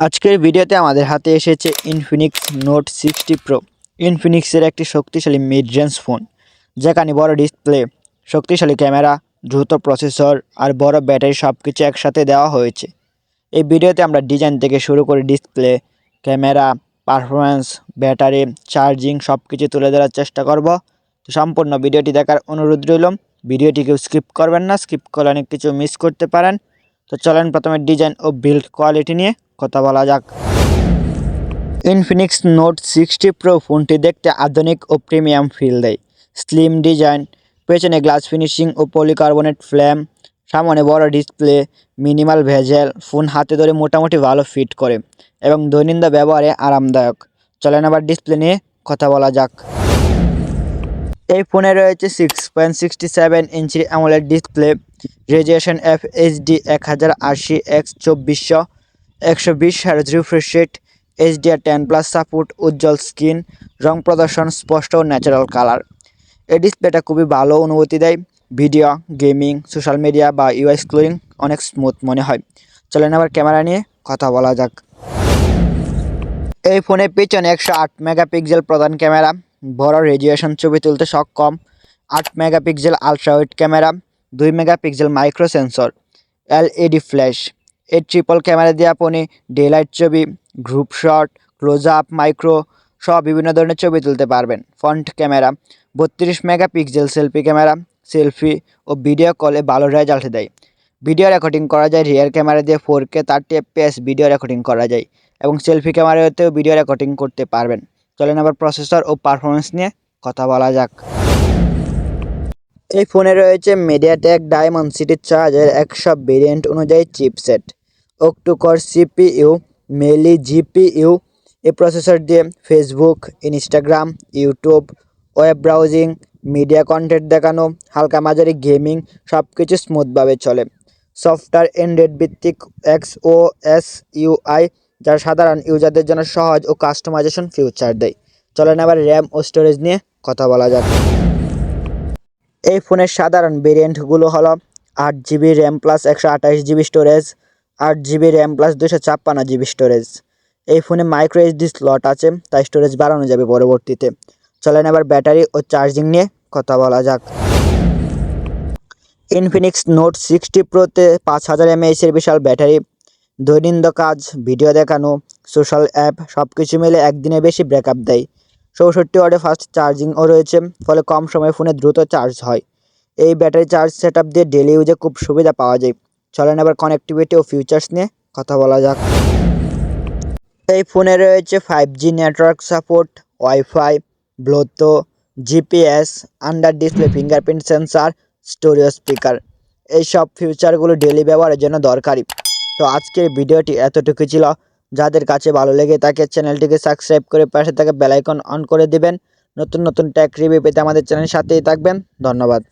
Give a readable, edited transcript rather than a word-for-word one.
আজকের ভিডিওতে আমাদের হাতে এসেছে ইনফিনিক্স নোট 60 প্রো। ইনফিনিক্সের একটি শক্তিশালী মিড রেঞ্জ ফোন, যেখানে বড় ডিসপ্লে, শক্তিশালী ক্যামেরা, দ্রুত প্রসেসর আর বড় ব্যাটারি সব কিছু একসাথে দেওয়া হয়েছে। এই ভিডিওতে আমরা ডিজাইন থেকে শুরু করে display, camera, performance, battery, charging সব কিছু তুলে ধরার চেষ্টা করব। তো সম্পূর্ণ ভিডিওটি দেখার অনুরোধ রইল। ভিডিওটি কেউ স্কিপ করবেন না, স্কিপ করলে অনেক কিছু মিস করতে পারেন। তো চলেন প্রথমে ডিজাইন ও বিল্ড কোয়ালিটি নিয়ে কথা বলা যাক। ইনফিনিক্স নোট 60 প্রো ফোনটি দেখতে আধুনিক ও প্রিমিয়াম ফিল দেয়। স্লিম ডিজাইন, পেছনে গ্লাস ফিনিশিং ও পলিকার্বনেট ফ্রেম, সামনে বড় ডিসপ্লে, মিনিমাল ভেজেল, ফোন হাতে ধরে মোটামুটি ভালো ফিট করে এবং দৈনন্দিন ব্যবহারে আরামদায়ক। চলেন আবার ডিসপ্লে নিয়ে কথা বলা যাক। এই ফোনে রয়েছে 6.67 ইঞ্চির AMOLED display, resolution FHD 1080x2400, 120 Hz refresh rate, HDR10+ support, উজ্জ্বল স্ক্রিন, রং প্রদর্শন স্পষ্ট ও ন্যাচারাল কালার। এই ডিসপ্লেটা খুবই ভালো অনুভূতি দেয়। ভিডিও, গেমিং, সোশ্যাল মিডিয়া বা UI স্ক্রলিং অনেক স্মুথ মনে হয়। চলেন আবার ক্যামেরা নিয়ে কথা বলা যাক। এই ফোনে পেছনে 108 মেগাপিক্সেল প্রধান ক্যামেরা, বড় রেজোলিউশন ছবি তুলতে সক্ষম, 8 megapixel ultra wide camera, 2 megapixel micro sensor, LED flash. এই ট্রিপল ক্যামেরা দিয়ে আপনি ডেলাইট ছবি, group shot, close up, micro সহ বিভিন্ন ধরনের ছবি তুলতে পারবেন। Front camera 32 megapixel selfie camera, selfie ও ভিডিও কলে ভালো রেজাল্ট দেয়। ভিডিও রেকর্ডিং করা যায় রিয়ার ক্যামেরা দিয়ে 4K 30 FPS ভিডিও রেকর্ডিং করা যায় এবং সেলফি ক্যামেরাতেও ভিডিও রেকর্ডিং করতে পারবেন। চলেন আবার প্রসেসর ও পারফরমেন্স নিয়ে কথা বলা যাক। এই ফোনে রয়েছে মিডিয়াটেক ডায়মন্ডসিটি 4100 ভেরিয়েন্ট অনুযায়ী চিপসেট, অক্টোকোর CPU, মেলি GPU। এই প্রসেসর দিয়ে Facebook, Instagram, YouTube, web browsing, media content দেখানো, হালকা মাঝারি গেমিং সব কিছু স্মুথভাবে চলে। সফটওয়্যার অ্যান্ড্রয়েড ভিত্তিক XOS UI, যা সাধারণ ইউজারদের জন্য সহজ ও কাস্টমাইজেশন ফিচার দেয়। চলেন আবার র্যাম ও স্টোরেজ নিয়ে কথা বলা যাক। এই ফোনের সাধারণ ভেরিয়েন্টগুলো হলো 8GB RAM plus 128GB storage, 8GB RAM plus 256GB storage. এই ফোনে মাইক্রো SD স্লট আছে, তাই স্টোরেজ বাড়ানো যাবে পরবর্তীতে। চলেন এবার ব্যাটারি ও চার্জিং নিয়ে কথা বলা যাক। ইনফিনিক্স নোট 60 প্রোতে 5000 mAh এর বিশাল ব্যাটারি, দৈনন্দিন কাজ, ভিডিও দেখানো, সোশ্যাল অ্যাপ সব কিছু মিলে একদিনে বেশি ব্রেকআপ দেয়। 64 ওয়াটের ফাস্ট চার্জিংও রয়েছে, ফলে কম সময়ে ফোনে দ্রুত চার্জ হয়। এই ব্যাটারি চার্জ সেটআপ দিয়ে ডেলি ইউজে খুব সুবিধা পাওয়া যায়। চলেন এবার কানেক্টিভিটি ও ফিচার্স নিয়ে কথা বলা যাক। এই ফোনে রয়েছে 5G network support, WiFi, Bluetooth, GPS, under display fingerprint sensor, stereo speaker. এই সব ফিচারগুলো ডেলি ব্যবহারের জন্য দরকারি। তো আজকের ভিডিওটি এতটুকু ছিল। যাদের কাছে ভালো লেগে থাকে চ্যানেলটিকে সাবস্ক্রাইব করে পাশে থাকা বেল আইকন অন করে দিবেন। নতুন নতুন টেক রিভিউ পেতে আমাদের চ্যানেলের সাথেই থাকবেন। ধন্যবাদ।